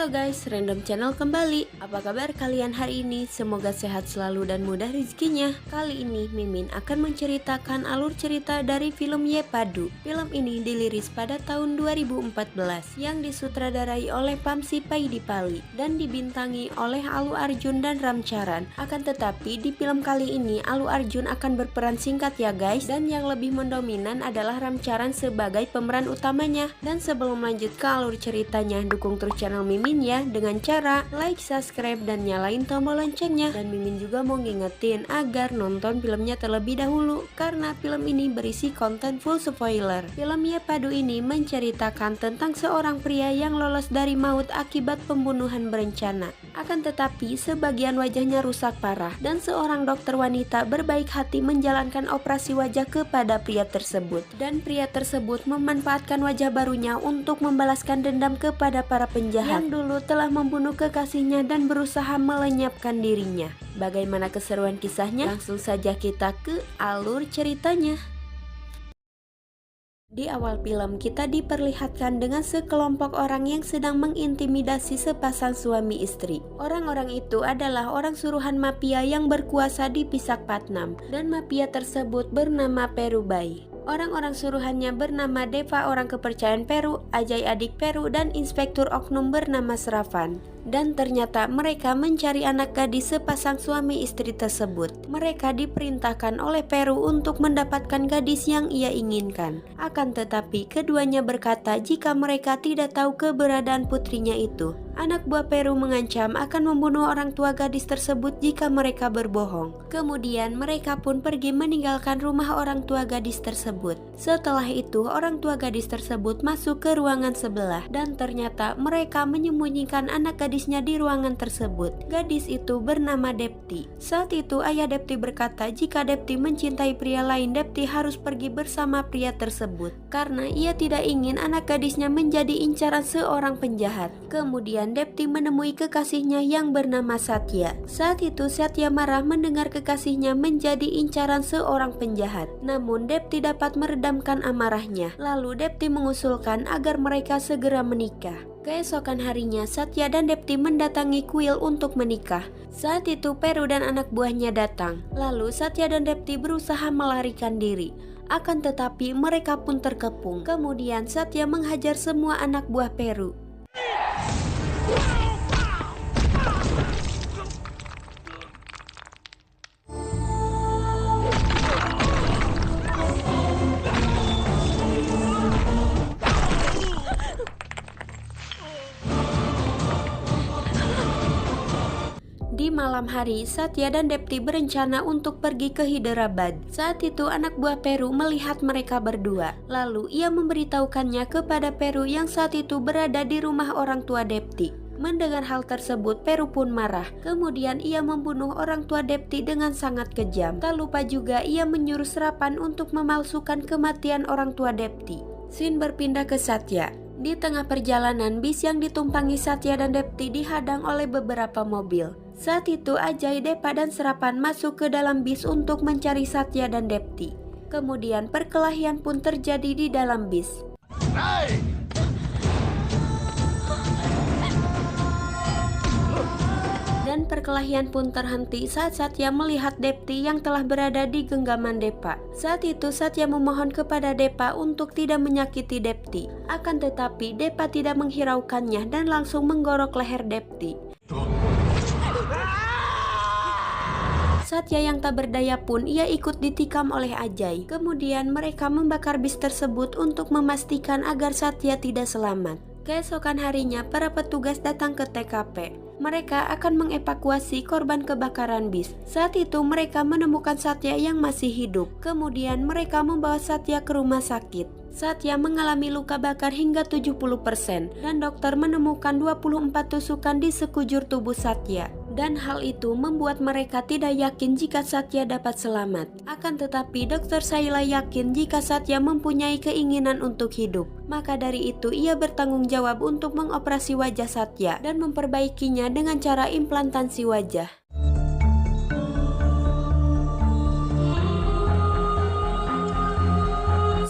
Halo guys, Random Channel kembali. Apa kabar kalian hari ini? Semoga sehat selalu dan mudah rezekinya. Kali ini Mimin akan menceritakan alur cerita dari film Yepadu. Film ini dirilis pada tahun 2014 yang disutradarai oleh Pamsi Paidipali dan dibintangi oleh Allu Arjun dan Ram Charan. Akan tetapi di film kali ini Allu Arjun akan berperan singkat ya guys, dan yang lebih mendominan adalah Ram Charan sebagai pemeran utamanya. Dan sebelum lanjut ke alur ceritanya, dukung terus channel Mimin ya dengan cara like, subscribe, dan nyalain tombol loncengnya. Dan Mimin juga mau ngingetin agar nonton filmnya terlebih dahulu karena film ini berisi konten full spoiler. Film Yepadu ini menceritakan tentang seorang pria yang lolos dari maut akibat pembunuhan berencana. Akan tetapi sebagian wajahnya rusak parah dan seorang dokter wanita berbaik hati menjalankan operasi wajah kepada pria tersebut. Dan pria tersebut memanfaatkan wajah barunya untuk membalaskan dendam kepada para penjahat yang dulu telah membunuh kekasihnya dan berusaha melenyapkan dirinya. Bagaimana keseruan kisahnya? Langsung saja kita ke alur ceritanya. Di awal film kita diperlihatkan dengan sekelompok orang yang sedang mengintimidasi sepasang suami istri. Orang-orang itu adalah orang suruhan mafia yang berkuasa di Visakhapatnam, dan mafia tersebut bernama Peru Bai. Orang-orang suruhannya bernama Deva orang kepercayaan Peru, Ajay adik Peru, dan inspektur oknum bernama Sravan. Dan ternyata mereka mencari anak gadis sepasang suami istri tersebut. Mereka diperintahkan oleh Peru untuk mendapatkan gadis yang ia inginkan. Akan tetapi keduanya berkata jika mereka tidak tahu keberadaan putrinya itu. Anak buah Peru mengancam akan membunuh orang tua gadis tersebut jika mereka berbohong. Kemudian mereka pun pergi meninggalkan rumah orang tua gadis tersebut. Setelah itu orang tua gadis tersebut masuk ke ruangan sebelah dan ternyata mereka menyembunyikan anak gadisnya di ruangan tersebut. Gadis itu bernama Depti. Saat itu ayah Depti berkata jika Depti mencintai pria lain, Depti harus pergi bersama pria tersebut karena ia tidak ingin anak gadisnya menjadi incaran seorang penjahat. Kemudian Depti menemui kekasihnya yang bernama Satya. Saat itu Satya marah mendengar kekasihnya menjadi incaran seorang penjahat. Namun Depti dapat meredamkan amarahnya. Lalu Depti mengusulkan agar mereka segera menikah. Keesokan harinya Satya dan Depti mendatangi kuil untuk menikah. Saat itu Peru dan anak buahnya datang. Lalu Satya dan Depti berusaha melarikan diri. Akan tetapi mereka pun terkepung. Kemudian Satya menghajar semua anak buah Peru. Di malam hari, Satya dan Depti berencana untuk pergi ke Hyderabad. Saat itu anak buah Peru melihat mereka berdua. Lalu ia memberitahukannya kepada Peru yang saat itu berada di rumah orang tua Depti. Mendengar hal tersebut, Peru pun marah. Kemudian ia membunuh orang tua Depti dengan sangat kejam. Tak lupa juga ia menyuruh Sravan untuk memalsukan kematian orang tua Depti. Scene berpindah ke Satya. Di tengah perjalanan, bis yang ditumpangi Satya dan Depti dihadang oleh beberapa mobil. Saat itu Ajay, Deva, dan Sravan masuk ke dalam bis untuk mencari Satya dan Depti. Kemudian perkelahian pun terjadi di dalam bis. Dan perkelahian pun terhenti saat Satya melihat Depti yang telah berada di genggaman Deva. Saat itu Satya memohon kepada Deva untuk tidak menyakiti Depti. Akan tetapi Deva tidak menghiraukannya dan langsung menggorok leher Depti. Satya yang tak berdaya pun ia ikut ditikam oleh Ajay. Kemudian mereka membakar bis tersebut untuk memastikan agar Satya tidak selamat. Keesokan harinya para petugas datang ke TKP. Mereka akan mengevakuasi korban kebakaran bis. Saat itu mereka menemukan Satya yang masih hidup. Kemudian mereka membawa Satya ke rumah sakit. Satya mengalami luka bakar hingga 70% dan dokter menemukan 24 tusukan di sekujur tubuh Satya. Dan hal itu membuat mereka tidak yakin jika Satya dapat selamat. Akan tetapi dokter Saila yakin jika Satya mempunyai keinginan untuk hidup. Maka dari itu ia bertanggung jawab untuk mengoperasi wajah Satya dan memperbaikinya dengan cara implantasi wajah.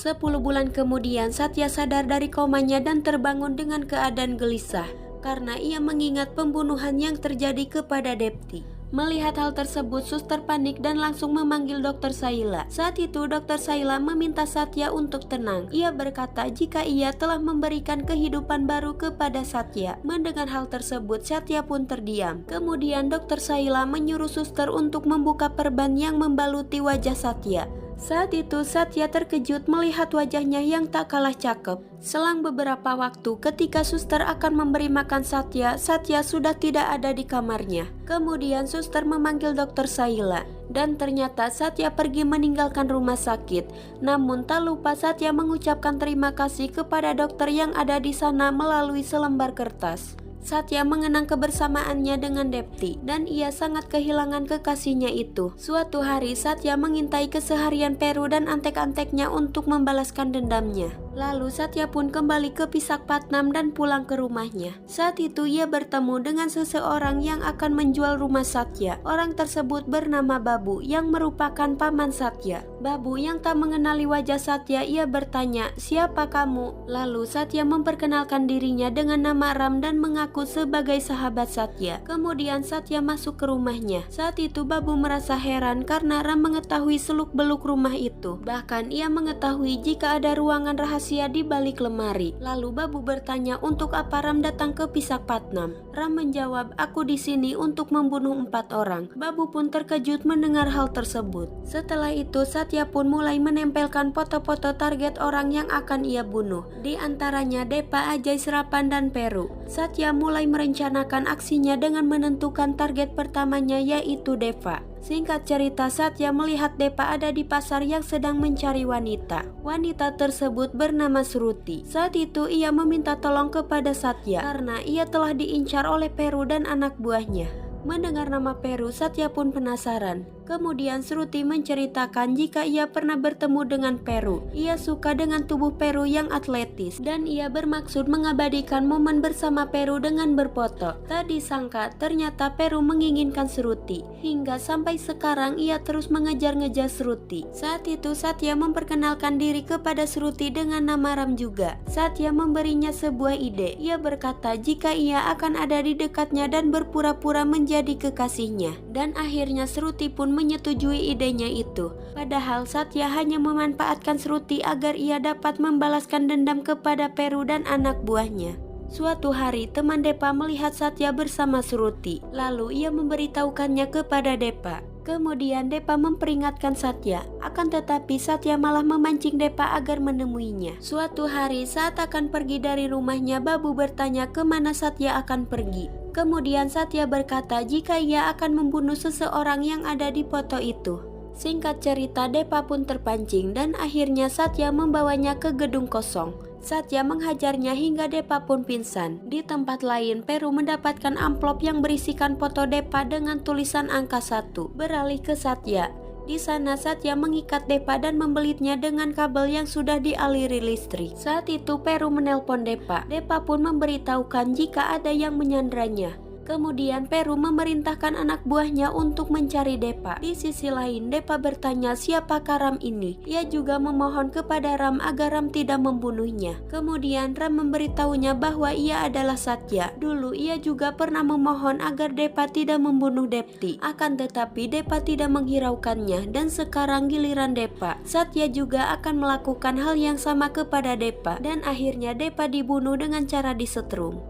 10 bulan kemudian Satya sadar dari komanya dan terbangun dengan keadaan gelisah. karena ia mengingat pembunuhan yang terjadi kepada Depti. Melihat hal tersebut, suster panik dan langsung memanggil Dokter Saila. Saat itu Dokter Saila meminta Satya untuk tenang. Ia berkata jika ia telah memberikan kehidupan baru kepada Satya. Mendengar hal tersebut, Satya pun terdiam. Kemudian Dokter Saila menyuruh suster untuk membuka perban yang membaluti wajah Satya. Saat itu Satya terkejut melihat wajahnya yang tak kalah cakep. Selang beberapa waktu ketika suster akan memberi makan Satya, Satya sudah tidak ada di kamarnya. Kemudian suster memanggil Dokter Saila dan ternyata Satya pergi meninggalkan rumah sakit. Namun tak lupa Satya mengucapkan terima kasih kepada dokter yang ada di sana melalui selembar kertas. Satya mengenang kebersamaannya dengan Depti dan ia sangat kehilangan kekasihnya itu. Suatu hari Satya mengintai keseharian Peru dan antek-anteknya untuk membalaskan dendamnya. Lalu Satya pun kembali ke Pisakpatnam dan pulang ke rumahnya. Saat itu ia bertemu dengan seseorang yang akan menjual rumah Satya. Orang tersebut bernama Babu yang merupakan paman Satya. Babu yang tak mengenali wajah Satya, ia bertanya, "Siapa kamu?" Lalu Satya memperkenalkan dirinya dengan nama Ram dan mengaku sebagai sahabat Satya. Kemudian Satya masuk ke rumahnya. Saat itu Babu merasa heran karena Ram mengetahui seluk-beluk rumah itu. Bahkan ia mengetahui jika ada ruangan rahasia di balik lemari. Lalu Babu bertanya untuk apa Ram datang ke Pisakpatnam. Ram menjawab, "Aku di sini untuk membunuh 4 orang." Babu pun terkejut mendengar hal tersebut. Setelah itu Satya pun mulai menempelkan foto-foto target orang yang akan ia bunuh. Di antaranya Depa, Ajay, Serapan, dan Peru. Satya mulai merencanakan aksinya dengan menentukan target pertamanya yaitu Deva. Singkat cerita, Satya melihat Depa ada di pasar yang sedang mencari wanita. Wanita tersebut bernama Sruti. Saat itu ia meminta tolong kepada Satya karena ia telah diincar oleh Peru dan anak buahnya. Mendengar nama Peru, Satya pun penasaran. Kemudian Sruti menceritakan jika ia pernah bertemu dengan Peru. Ia suka dengan tubuh Peru yang atletis dan ia bermaksud mengabadikan momen bersama Peru dengan berfoto. Tak disangka ternyata Peru menginginkan Sruti. Hingga sampai sekarang ia terus mengejar-ngejar Sruti. Saat itu Satya memperkenalkan diri kepada Sruti dengan nama Ram juga. Satya memberinya sebuah ide. Ia berkata jika ia akan ada di dekatnya dan berpura-pura menjadi kekasihnya. Dan akhirnya Sruti pun menyetujui idenya itu. Padahal Satya hanya memanfaatkan Sruti agar ia dapat membalaskan dendam kepada Peru dan anak buahnya. Suatu hari teman Depa melihat Satya bersama Sruti. Lalu ia memberitahukannya kepada Depa. Kemudian Depa memperingatkan Satya. Akan tetapi Satya malah memancing Depa agar menemuinya. Suatu hari saat akan pergi dari rumahnya, Babu bertanya kemana Satya akan pergi. Kemudian Satya berkata jika ia akan membunuh seseorang yang ada di foto itu. Singkat cerita, Depa pun terpancing dan akhirnya Satya membawanya ke gedung kosong. Satya menghajarnya hingga Depa pun pingsan. Di tempat lain, Peru mendapatkan amplop yang berisikan foto Depa dengan tulisan angka 1. Beralih ke Satya. Di sana Satya mengikat Depa dan membelitnya dengan kabel yang sudah dialiri listrik. Saat itu Peru menelpon Depa. Depa pun memberitahukan jika ada yang menyandranya. Kemudian Peru memerintahkan anak buahnya untuk mencari Depa. Di sisi lain, Depa bertanya siapakah Ram ini. Ia juga memohon kepada Ram agar Ram tidak membunuhnya. Kemudian Ram memberitahunya bahwa ia adalah Satya. Dulu ia juga pernah memohon agar Depa tidak membunuh Depti. Akan tetapi Depa tidak menghiraukannya dan sekarang giliran Depa. Satya juga akan melakukan hal yang sama kepada Depa dan akhirnya Depa dibunuh dengan cara disetrum.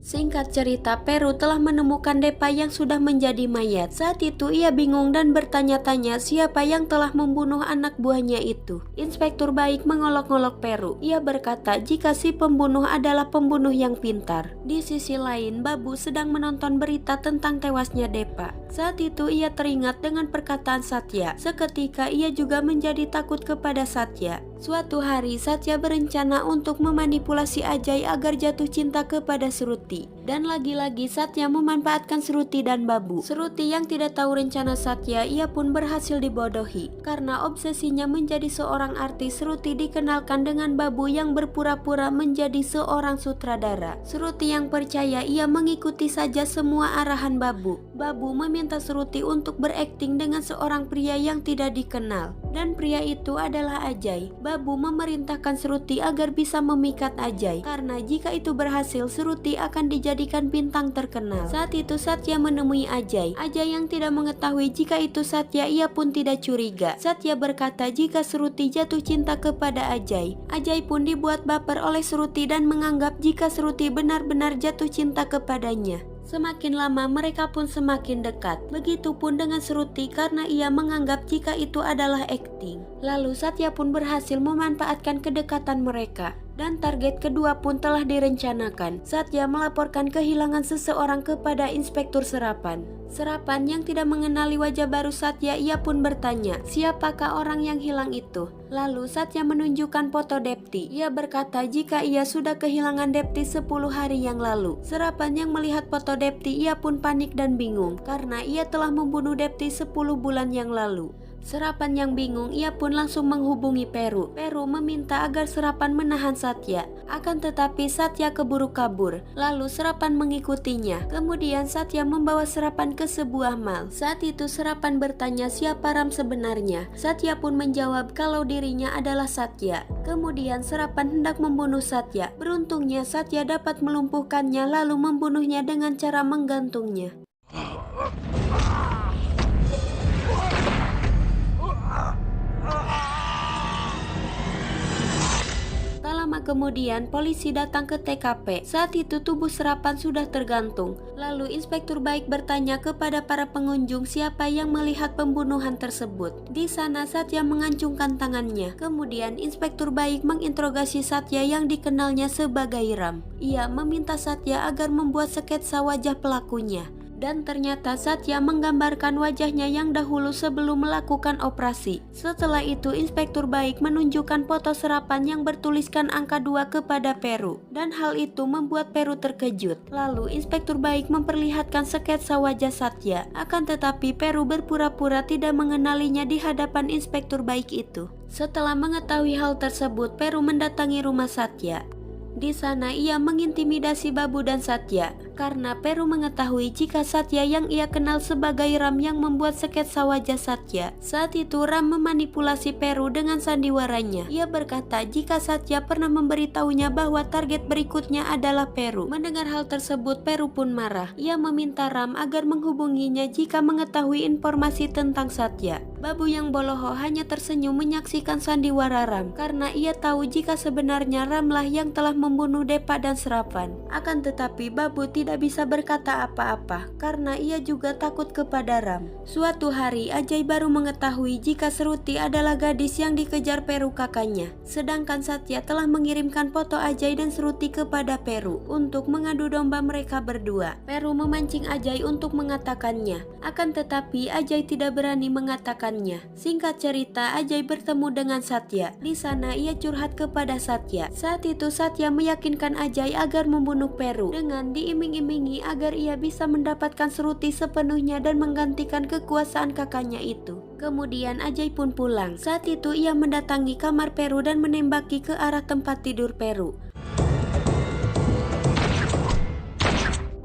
Singkat cerita, Peru telah menemukan Depa yang sudah menjadi mayat. Saat itu ia bingung dan bertanya-tanya siapa yang telah membunuh anak buahnya itu. Inspektur baik mengolok-olok Peru. Ia berkata jika si pembunuh adalah pembunuh yang pintar. Di sisi lain, Babu sedang menonton berita tentang tewasnya Depa. Saat itu ia teringat dengan perkataan Satya. Seketika ia juga menjadi takut kepada Satya. Suatu hari Satya berencana untuk memanipulasi Ajay agar jatuh cinta kepada Sruti. Dan lagi-lagi Satya memanfaatkan Sruti dan Babu. Sruti yang tidak tahu rencana Satya, ia pun berhasil dibodohi. Karena obsesinya menjadi seorang artis, Sruti dikenalkan dengan Babu yang berpura-pura menjadi seorang sutradara. Sruti yang percaya ia mengikuti saja semua arahan Babu. Babu meminta Sruti untuk berakting dengan seorang pria yang tidak dikenal. Dan pria itu adalah Ajay. Babu memerintahkan Shruti agar bisa memikat Ajay, karena jika itu berhasil Shruti akan dijadikan bintang terkenal. Saat itu Satya menemui Ajay. Ajay yang tidak mengetahui jika itu Satya, ia pun tidak curiga. Satya berkata jika Shruti jatuh cinta kepada Ajay. Ajay pun dibuat baper oleh Shruti dan menganggap jika Shruti benar-benar jatuh cinta kepadanya. Semakin lama mereka pun semakin dekat. Begitupun dengan Shruti karena ia menganggap jika itu adalah akting. Lalu Satya pun berhasil memanfaatkan kedekatan mereka. Dan target kedua pun telah direncanakan. Satya melaporkan kehilangan seseorang kepada Inspektur Serapan. Serapan yang tidak mengenali wajah baru Satya, ia pun bertanya, siapakah orang yang hilang itu? Lalu Satya menunjukkan foto Depti. Ia berkata jika ia sudah kehilangan Depti 10 hari yang lalu. Serapan yang melihat foto Depti, ia pun panik dan bingung karena ia telah membunuh Depti 10 bulan yang lalu. Serapan yang bingung, ia pun langsung menghubungi Peru. Peru meminta agar Serapan menahan Satya. Akan tetapi Satya keburu kabur. Lalu Serapan mengikutinya. Kemudian Satya membawa Serapan ke sebuah mall. Saat itu Serapan bertanya siapa Ram sebenarnya. Satya pun menjawab kalau dirinya adalah Satya. Kemudian Serapan hendak membunuh Satya. Beruntungnya Satya dapat melumpuhkannya lalu membunuhnya dengan cara menggantungnya. Tak lama kemudian polisi datang ke TKP. Saat itu tubuh Serapan sudah tergantung. Lalu Inspektur Baik bertanya kepada para pengunjung siapa yang melihat pembunuhan tersebut. Di sana Satya mengancungkan tangannya. Kemudian Inspektur Baik menginterogasi Satya yang dikenalnya sebagai Ram. Ia meminta Satya agar membuat sketsa wajah pelakunya. Dan ternyata Satya menggambarkan wajahnya yang dahulu sebelum melakukan operasi. Setelah itu Inspektur Baik menunjukkan foto Serapan yang bertuliskan angka 2 kepada Peru. Dan hal itu membuat Peru terkejut. Lalu Inspektur Baik memperlihatkan sketsa wajah Satya. Akan tetapi Peru berpura-pura tidak mengenalinya di hadapan Inspektur Baik itu. Setelah mengetahui hal tersebut, Peru mendatangi rumah Satya. Di sana ia mengintimidasi Babu dan Satya karena Peru mengetahui jika Satya yang ia kenal sebagai Ram yang membuat sketsa wajah Satya. Saat itu Ram memanipulasi Peru dengan sandiwaranya. Ia berkata jika Satya pernah memberitahunya bahwa target berikutnya adalah Peru. Mendengar hal tersebut Peru pun marah. Ia meminta Ram agar menghubunginya jika mengetahui informasi tentang Satya. Babu yang boloho hanya tersenyum menyaksikan sandiwara Ram karena ia tahu jika sebenarnya Ramlah yang telah membunuh Depa dan Serapan. Akan tetapi Babu tidak bisa berkata apa-apa karena ia juga takut kepada Ram. Suatu hari Ajay baru mengetahui jika Shruti adalah gadis yang dikejar Peru kakaknya. Sedangkan Satya telah mengirimkan foto Ajay dan Shruti kepada Peru untuk mengadu domba mereka berdua. Peru memancing Ajay untuk mengatakannya. Akan tetapi Ajay tidak berani mengatakannya. Singkat cerita, Ajay bertemu dengan Satya. Di sana ia curhat kepada Satya. Saat itu Satya meyakinkan Ajay agar membunuh Peru dengan diiming-imingi agar ia bisa mendapatkan Shruti sepenuhnya dan menggantikan kekuasaan kakaknya itu. Kemudian Ajay pun pulang. Saat itu ia mendatangi kamar Peru dan menembaki ke arah tempat tidur Peru.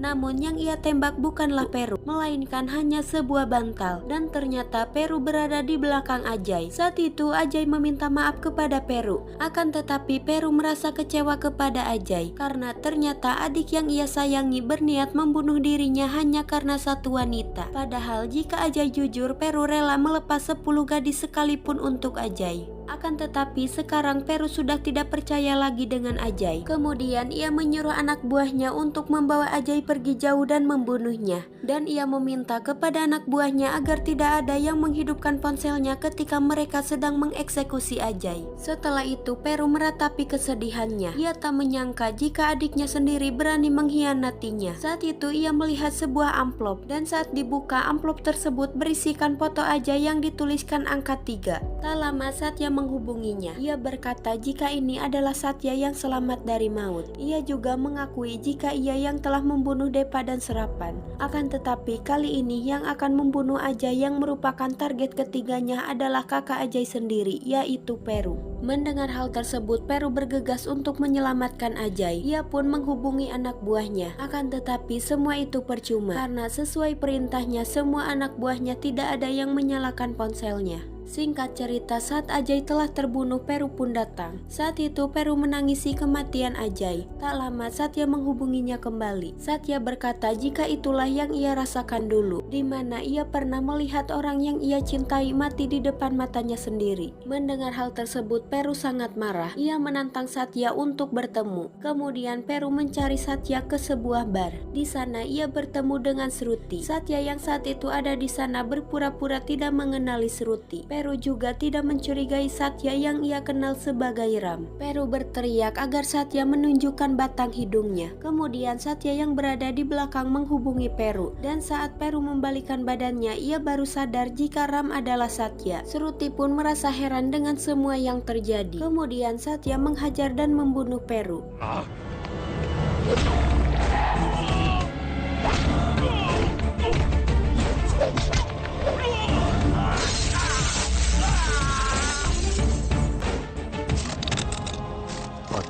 Namun yang ia tembak bukanlah Peru, melainkan hanya sebuah bantal. Dan ternyata Peru berada di belakang Ajay. Saat itu Ajay meminta maaf kepada Peru. Akan tetapi Peru merasa kecewa kepada Ajay karena ternyata adik yang ia sayangi berniat membunuh dirinya hanya karena satu wanita. Padahal jika Ajay jujur, Peru rela melepas 10 gadis sekalipun untuk Ajay. Akan tetapi sekarang Peru sudah tidak percaya lagi dengan Ajay. Kemudian ia menyuruh anak buahnya untuk membawa Ajay pergi jauh dan membunuhnya. Dan ia meminta kepada anak buahnya agar tidak ada yang menghidupkan ponselnya ketika mereka sedang mengeksekusi Ajay. Setelah itu Peru meratapi kesedihannya. Ia tak menyangka jika adiknya sendiri berani mengkhianatinya. Saat itu ia melihat sebuah amplop dan saat dibuka amplop tersebut berisikan foto Ajay yang dituliskan angka 3. Tak lama Satya menghubunginya. Ia berkata jika ini adalah Satya yang selamat dari maut. Ia juga mengakui jika ia yang telah membunuh Depa dan Serapan. Akan tetapi kali ini yang akan membunuh Ajay yang merupakan target ketiganya adalah kakak Ajay sendiri, yaitu Peru. Mendengar hal tersebut, Peru bergegas untuk menyelamatkan Ajay. Ia pun menghubungi anak buahnya. Akan tetapi semua itu percuma karena sesuai perintahnya semua anak buahnya tidak ada yang menyalakan ponselnya. Singkat cerita, saat Ajay telah terbunuh, Peru pun datang. Saat itu Peru menangisi kematian Ajay. Tak lama Satya menghubunginya kembali. Satya berkata jika itulah yang ia rasakan dulu, di mana ia pernah melihat orang yang ia cintai mati di depan matanya sendiri. Mendengar hal tersebut, Peru sangat marah. Ia menantang Satya untuk bertemu. Kemudian Peru mencari Satya ke sebuah bar. Di sana ia bertemu dengan Shruti. Satya yang saat itu ada di sana berpura-pura tidak mengenali Shruti. Peru juga tidak mencurigai Satya yang ia kenal sebagai Ram. Peru berteriak agar Satya menunjukkan batang hidungnya. Kemudian Satya yang berada di belakang menghubungi Peru. Dan saat Peru membalikan badannya, ia baru sadar jika Ram adalah Satya. Shruti pun merasa heran dengan semua yang terjadi. Kemudian Satya menghajar dan membunuh Peru.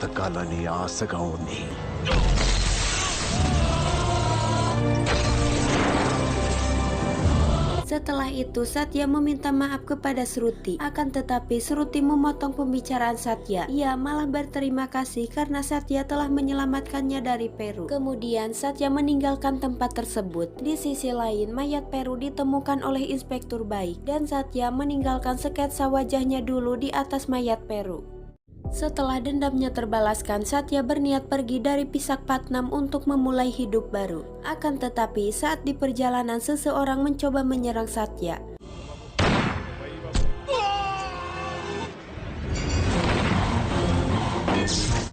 బతకాలని ఆశగా ఉంది. Setelah itu Satya meminta maaf kepada Shruti. Akan tetapi Shruti memotong pembicaraan Satya. Ia malah berterima kasih karena Satya telah menyelamatkannya dari Peru. Kemudian Satya meninggalkan tempat tersebut. Di sisi lain, mayat Peru ditemukan oleh Inspektur Baik dan Satya meninggalkan sketsa wajahnya dulu di atas mayat Peru. Setelah dendamnya terbalaskan, Satya berniat pergi dari Visakhapatnam untuk memulai hidup baru. Akan tetapi saat di perjalanan seseorang mencoba menyerang Satya.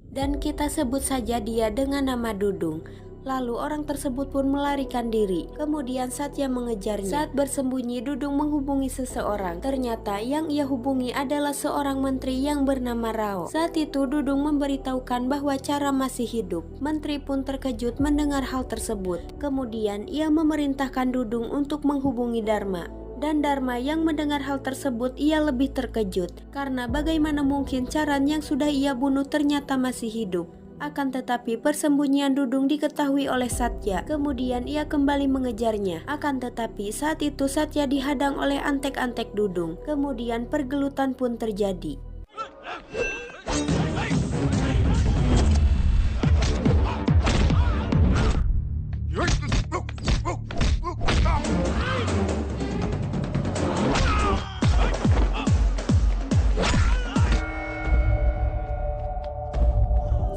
Dan kita sebut saja dia dengan nama Dudung. Lalu orang tersebut pun melarikan diri. Kemudian Satya mengejarnya. Saat bersembunyi, Dudung menghubungi seseorang. Ternyata yang ia hubungi adalah seorang menteri yang bernama Rao. Saat itu Dudung memberitahukan bahwa Cara masih hidup. Menteri pun terkejut mendengar hal tersebut. Kemudian ia memerintahkan Dudung untuk menghubungi Dharma. Dan Dharma yang mendengar hal tersebut ia lebih terkejut. Karena bagaimana mungkin Charan yang sudah ia bunuh ternyata masih hidup. Akan tetapi persembunyian Dudung diketahui oleh Satya. Kemudian ia kembali mengejarnya. Akan tetapi saat itu Satya dihadang oleh antek-antek Dudung. Kemudian pergelutan pun terjadi.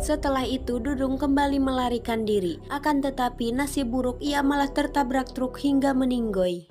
Setelah itu Dudung kembali melarikan diri. Akan tetapi nasib buruk, ia malah tertabrak truk hingga meninggoy.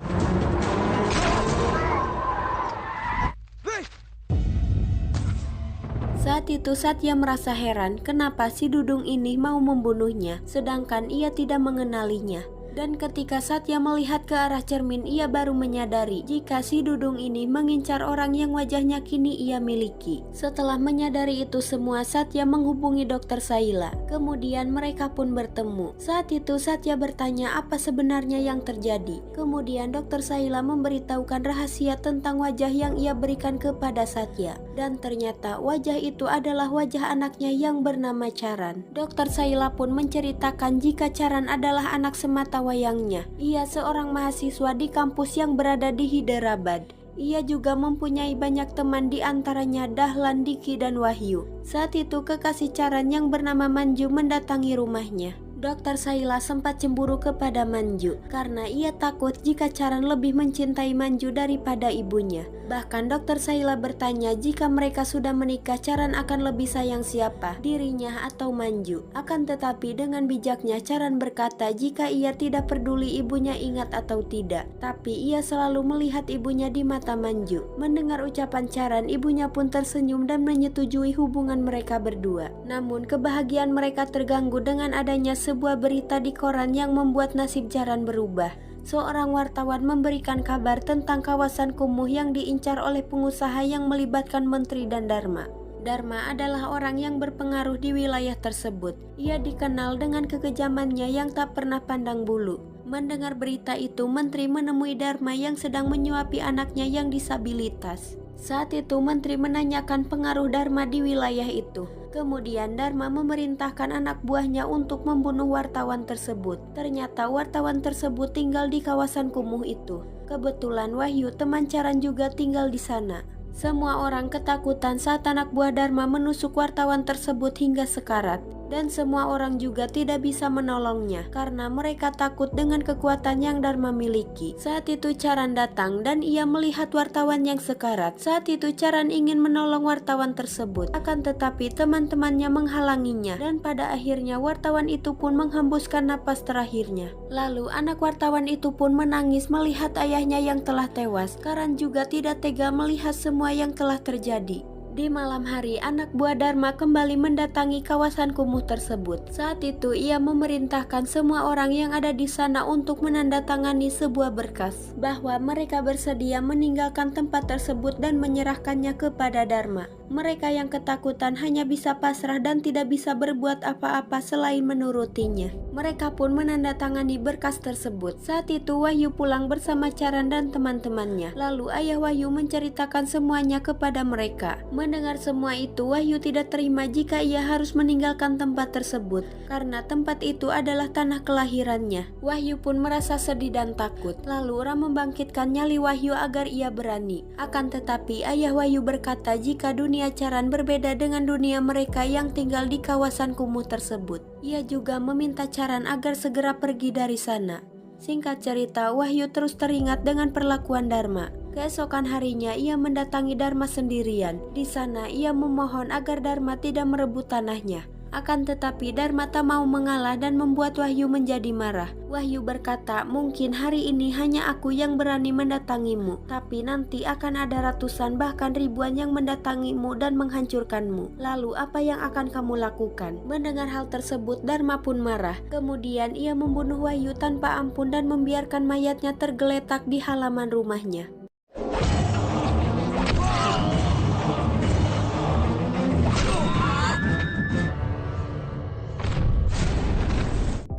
Saat itu Satya merasa heran kenapa si Dudung ini mau membunuhnya, sedangkan ia tidak mengenalinya. Dan ketika Satya melihat ke arah cermin, ia baru menyadari jika si Dudung ini mengincar orang yang wajahnya kini ia miliki. Setelah menyadari itu semua, Satya menghubungi Dr. Saila. Kemudian mereka pun bertemu. Saat itu Satya bertanya apa sebenarnya yang terjadi. Kemudian Dr. Saila memberitahukan rahasia tentang wajah yang ia berikan kepada Satya. Dan ternyata wajah itu adalah wajah anaknya yang bernama Charan. Dr. Saila pun menceritakan jika Charan adalah anak semata wayangnya. Ia seorang mahasiswa di kampus yang berada di Hyderabad. Ia juga mempunyai banyak teman, di antaranya Dahlan, Diki, dan Wahyu. Saat itu kekasih Charan yang bernama Manju mendatangi rumahnya. Dr. Saila sempat cemburu kepada Manju karena ia takut jika Charan lebih mencintai Manju daripada ibunya. Bahkan Dr. Saila bertanya jika mereka sudah menikah, Charan akan lebih sayang siapa, dirinya atau Manju. Akan tetapi dengan bijaknya Charan berkata jika ia tidak peduli ibunya ingat atau tidak, tapi ia selalu melihat ibunya di mata Manju. Mendengar ucapan Charan, ibunya pun tersenyum dan menyetujui hubungan mereka berdua. Namun kebahagiaan mereka terganggu dengan adanya sebuah berita di koran yang membuat nasib Charan berubah. Seorang wartawan memberikan kabar tentang kawasan kumuh yang diincar oleh pengusaha yang melibatkan menteri dan Dharma. Dharma adalah orang yang berpengaruh di wilayah tersebut. Ia dikenal dengan kekejamannya yang tak pernah pandang bulu. Mendengar berita itu, menteri menemui Dharma yang sedang menyuapi anaknya yang disabilitas. Saat itu menteri menanyakan pengaruh Dharma di wilayah itu. Kemudian Dharma memerintahkan anak buahnya untuk membunuh wartawan tersebut. Ternyata wartawan tersebut tinggal di kawasan kumuh itu. Kebetulan Wahyu teman Charan juga tinggal di sana. Semua orang ketakutan saat anak buah Dharma menusuk wartawan tersebut hingga sekarat. Dan semua orang juga tidak bisa menolongnya karena mereka takut dengan kekuatan yang Dharma miliki. Saat itu Charan datang dan ia melihat wartawan yang sekarat. Saat itu Charan ingin menolong wartawan tersebut, akan tetapi teman-temannya menghalanginya dan pada akhirnya wartawan itu pun menghembuskan napas terakhirnya. Lalu anak wartawan itu pun menangis melihat ayahnya yang telah tewas. Charan juga tidak tega melihat semua yang telah terjadi. Di malam hari, anak buah Dharma kembali mendatangi kawasan kumuh tersebut. Saat itu, ia memerintahkan semua orang yang ada di sana untuk menandatangani sebuah berkas bahwa mereka bersedia meninggalkan tempat tersebut dan menyerahkannya kepada Dharma. Mereka yang ketakutan hanya bisa pasrah dan tidak bisa berbuat apa-apa selain menurutinya. Mereka pun menandatangani berkas tersebut. Saat itu Wahyu pulang bersama Charan dan teman-temannya. Lalu ayah Wahyu menceritakan semuanya kepada mereka. Mendengar semua itu, Wahyu tidak terima jika ia harus meninggalkan tempat tersebut karena tempat itu adalah tanah kelahirannya. Wahyu pun merasa sedih dan takut. Lalu Ram membangkitkan nyali Wahyu agar ia berani. Akan tetapi ayah Wahyu berkata jika dunia Charan berbeda dengan dunia mereka yang tinggal di kawasan kumuh tersebut. Ia juga meminta Charan agar segera pergi dari sana. Singkat cerita, Wahyu terus teringat dengan perlakuan Dharma. Keesokan harinya ia mendatangi Dharma sendirian. Di sana ia memohon agar Dharma tidak merebut tanahnya. Akan tetapi Dharma tak mau mengalah dan membuat Wahyu menjadi marah. Wahyu berkata, mungkin hari ini hanya aku yang berani mendatangimu, tapi nanti akan ada ratusan bahkan ribuan yang mendatangimu dan menghancurkanmu. Lalu apa yang akan kamu lakukan? Mendengar hal tersebut, Dharma pun marah. Kemudian ia membunuh Wahyu tanpa ampun dan membiarkan mayatnya tergeletak di halaman rumahnya.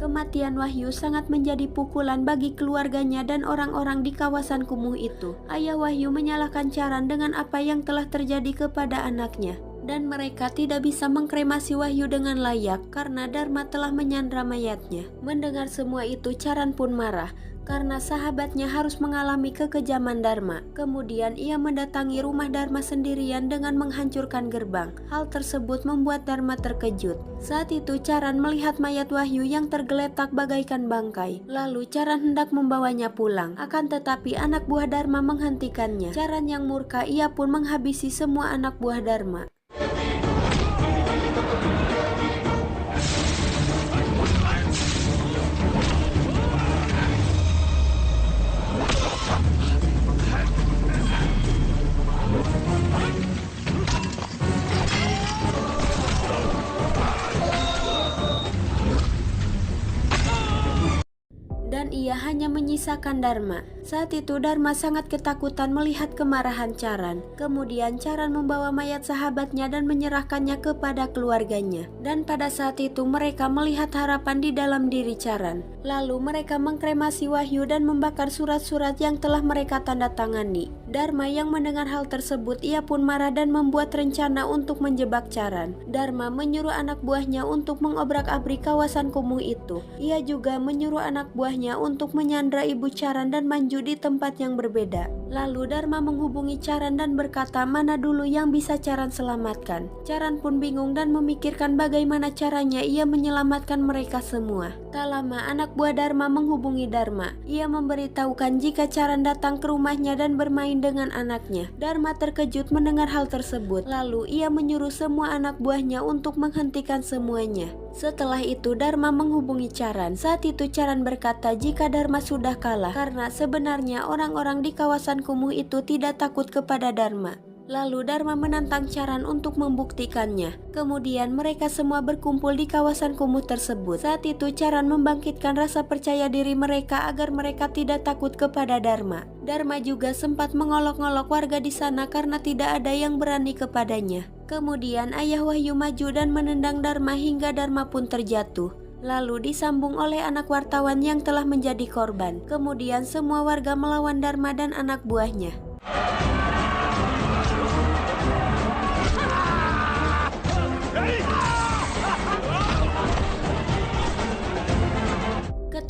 Kematian Wahyu sangat menjadi pukulan bagi keluarganya dan orang-orang di kawasan kumuh itu. Ayah Wahyu menyalahkan Charan dengan apa yang telah terjadi kepada anaknya. Dan mereka tidak bisa mengkremasi Wahyu dengan layak karena Dharma telah menyandra mayatnya. Mendengar semua itu, Charan pun marah karena sahabatnya harus mengalami kekejaman Dharma. Kemudian ia mendatangi rumah Dharma sendirian dengan menghancurkan gerbang. Hal tersebut membuat Dharma terkejut. Saat itu Charan melihat mayat Wahyu yang tergeletak bagaikan bangkai. Lalu Charan hendak membawanya pulang. Akan tetapi anak buah Dharma menghentikannya. Charan yang murka, ia pun menghabisi semua anak buah Dharma. Dan ia hanya menyisakan Dharma. Saat itu Dharma sangat ketakutan melihat kemarahan Charan. Kemudian Charan membawa mayat sahabatnya dan menyerahkannya kepada keluarganya. Dan pada saat itu mereka melihat harapan di dalam diri Charan. Lalu mereka mengkremasi Wahyu dan membakar surat-surat yang telah mereka tanda tangani. Dharma yang mendengar hal tersebut, ia pun marah dan membuat rencana untuk menjebak Charan. Dharma menyuruh anak buahnya untuk mengobrak-abrik kawasan kumuh itu. Ia juga menyuruh anak buahnya untuk menyandra ibu Charan dan maju di tempat yang berbeda. Lalu Dharma menghubungi Charan dan berkata mana dulu yang bisa Charan selamatkan. Charan pun bingung dan memikirkan bagaimana caranya ia menyelamatkan mereka semua. Tak lama anak buah Dharma menghubungi Dharma. Ia memberitahukan jika Charan datang ke rumahnya dan bermain dengan anaknya. Dharma terkejut mendengar hal tersebut. Lalu ia menyuruh semua anak buahnya untuk menghentikan semuanya. Setelah itu Dharma menghubungi Charan. Saat itu Charan berkata jika Dharma sudah kalah karena sebenarnya orang-orang di kawasan kumuh itu tidak takut kepada Dharma. Lalu Dharma menantang Charan untuk membuktikannya. Kemudian mereka semua berkumpul di kawasan kumuh tersebut. Saat itu Charan membangkitkan rasa percaya diri mereka agar mereka tidak takut kepada Dharma. Dharma juga sempat mengolok-olok warga di sana karena tidak ada yang berani kepadanya. Kemudian ayah Wahyu maju dan menendang Dharma hingga Dharma pun terjatuh. Lalu disambung oleh anak wartawan yang telah menjadi korban. Kemudian semua warga melawan Dharma dan anak buahnya.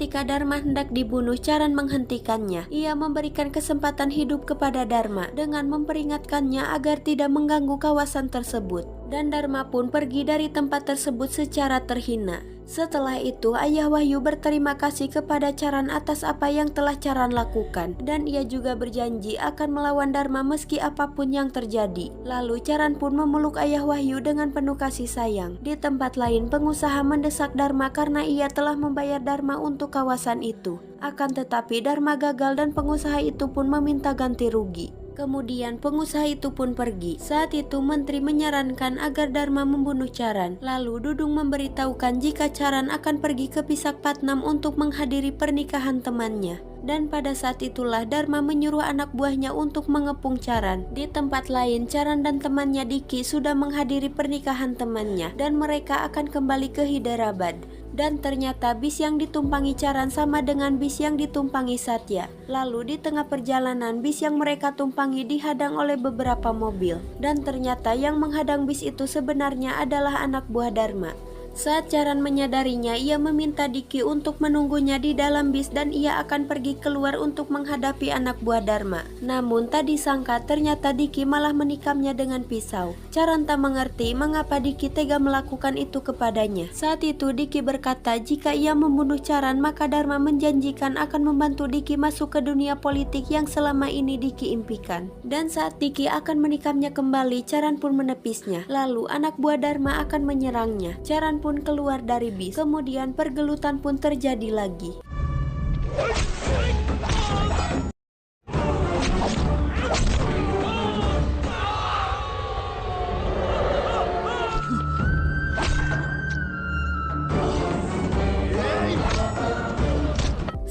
ketika Dharma hendak dibunuh, Charan menghentikannya. Ia memberikan kesempatan hidup kepada Dharma dengan memperingatkannya agar tidak mengganggu kawasan tersebut. Dan Dharma pun pergi dari tempat tersebut secara terhina. Setelah itu, Ayah Wahyu berterima kasih kepada Charan atas apa yang telah Charan lakukan, dan ia juga berjanji akan melawan Dharma meski apapun yang terjadi. Lalu Charan pun memeluk Ayah Wahyu dengan penuh kasih sayang. Di tempat lain, pengusaha mendesak Dharma karena ia telah membayar Dharma untuk kawasan itu. Akan tetapi Dharma gagal dan pengusaha itu pun meminta ganti rugi. Kemudian pengusaha itu pun pergi. Saat itu menteri menyarankan agar Dharma membunuh Charan. Lalu Dudung memberitahukan jika Charan akan pergi ke Pisakpatnam untuk menghadiri pernikahan temannya. Dan pada saat itulah Dharma menyuruh anak buahnya untuk mengepung Charan. Di tempat lain, Charan dan temannya Diki sudah menghadiri pernikahan temannya dan mereka akan kembali ke Hyderabad. Dan ternyata bis yang ditumpangi Charan sama dengan bis yang ditumpangi Satya. Lalu di tengah perjalanan, bis yang mereka tumpangi dihadang oleh beberapa mobil. Dan ternyata yang menghadang bis itu sebenarnya adalah anak buah Dharma. Saat Charan menyadarinya, ia meminta Diki untuk menunggunya di dalam bis dan ia akan pergi keluar untuk menghadapi anak buah Dharma. Namun tak disangka ternyata Diki malah menikamnya dengan pisau. Charan tak mengerti mengapa Diki tega melakukan itu kepadanya. Saat itu Diki berkata jika ia membunuh Charan maka Dharma menjanjikan akan membantu Diki masuk ke dunia politik yang selama ini Diki impikan. Dan saat Diki akan menikamnya kembali, Charan pun menepisnya. Lalu anak buah Dharma akan menyerangnya. Charan pun keluar dari bis. Kemudian pergelutan pun terjadi lagi.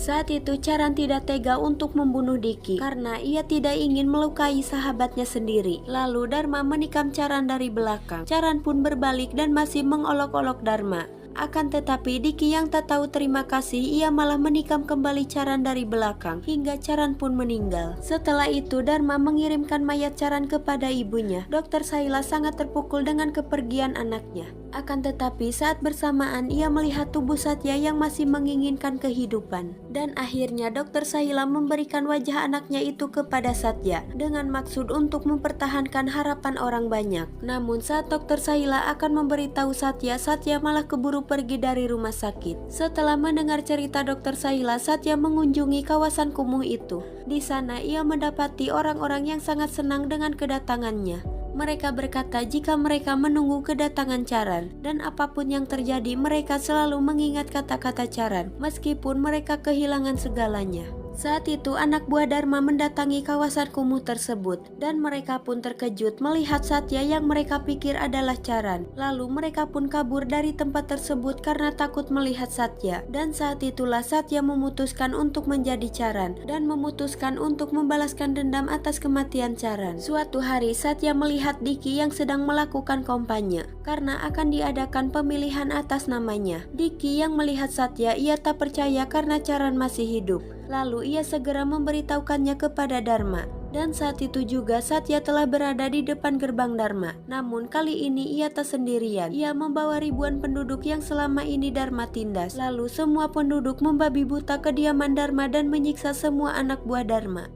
Saat itu Charan tidak tega untuk membunuh Diki karena ia tidak ingin melukai sahabatnya sendiri. Lalu Dharma menikam Charan dari belakang. Charan pun berbalik dan masih mengolok-olok Dharma. Akan tetapi Diki yang tak tahu terima kasih, ia malah menikam kembali Charan dari belakang hingga Charan pun meninggal. Setelah itu Dharma mengirimkan mayat Charan kepada ibunya. Dr. Saila sangat terpukul dengan kepergian anaknya. Akan tetapi saat bersamaan ia melihat tubuh Satya yang masih menginginkan kehidupan. Dan akhirnya Dr. Saila memberikan wajah anaknya itu kepada Satya dengan maksud untuk mempertahankan harapan orang banyak. Namun saat Dr. Saila akan memberitahu Satya, Satya malah keburu pergi dari rumah sakit. Setelah mendengar cerita Dr. Saila, Satya mengunjungi kawasan kumuh itu. Di sana ia mendapati orang-orang yang sangat senang dengan kedatangannya. Mereka berkata jika mereka menunggu kedatangan Charan, dan apapun yang terjadi mereka selalu mengingat kata-kata Charan meskipun mereka kehilangan segalanya. Saat itu anak buah Dharma mendatangi kawasan kumuh tersebut dan mereka pun terkejut melihat Satya yang mereka pikir adalah Charan. Lalu mereka pun kabur dari tempat tersebut karena takut melihat Satya. Dan saat itulah Satya memutuskan untuk menjadi Charan dan memutuskan untuk membalaskan dendam atas kematian Charan. Suatu hari Satya melihat Diki yang sedang melakukan kampanye karena akan diadakan pemilihan atas namanya. Diki yang melihat Satya ia tak percaya karena Charan masih hidup. Lalu ia segera memberitahukannya kepada Dharma. Dan saat itu juga Satya telah berada di depan gerbang Dharma. Namun kali ini ia tak sendirian. Ia membawa ribuan penduduk yang selama ini Dharma tindas. Lalu semua penduduk membabi buta kediaman Dharma dan menyiksa semua anak buah Dharma.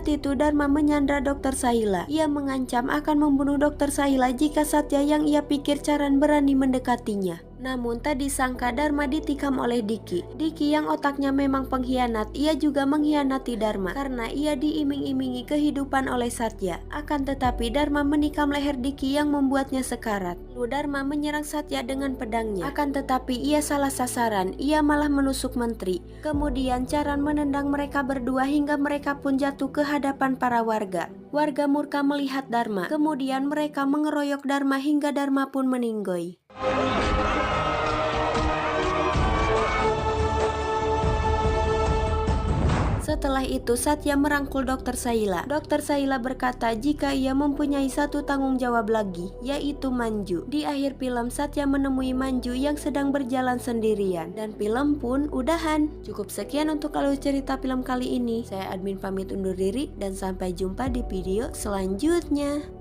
Saat itu Dharma menyandra Dr. Saila. Ia mengancam akan membunuh Dr. Saila jika Satya yang ia pikir Charan berani mendekatinya. Namun tak disangka Dharma ditikam oleh Diki. Diki yang otaknya memang pengkhianat, ia juga mengkhianati Dharma karena ia diiming-imingi kehidupan oleh Satya. Akan tetapi Dharma menikam leher Diki yang membuatnya sekarat. Lalu Dharma menyerang Satya dengan pedangnya. Akan tetapi ia salah sasaran, ia malah menusuk menteri. Kemudian Charan menendang mereka berdua hingga mereka pun jatuh ke hadapan para warga. Warga murka melihat Dharma, kemudian mereka mengeroyok Dharma hingga Dharma pun meninggoy. Setelah itu Satya merangkul Dr. Saila. Dr. Saila berkata jika ia mempunyai satu tanggung jawab lagi, yaitu Manju. Di akhir film Satya menemui Manju yang sedang berjalan sendirian dan film pun udahan. Cukup sekian untuk alur cerita film kali ini. Saya admin pamit undur diri dan sampai jumpa di video selanjutnya.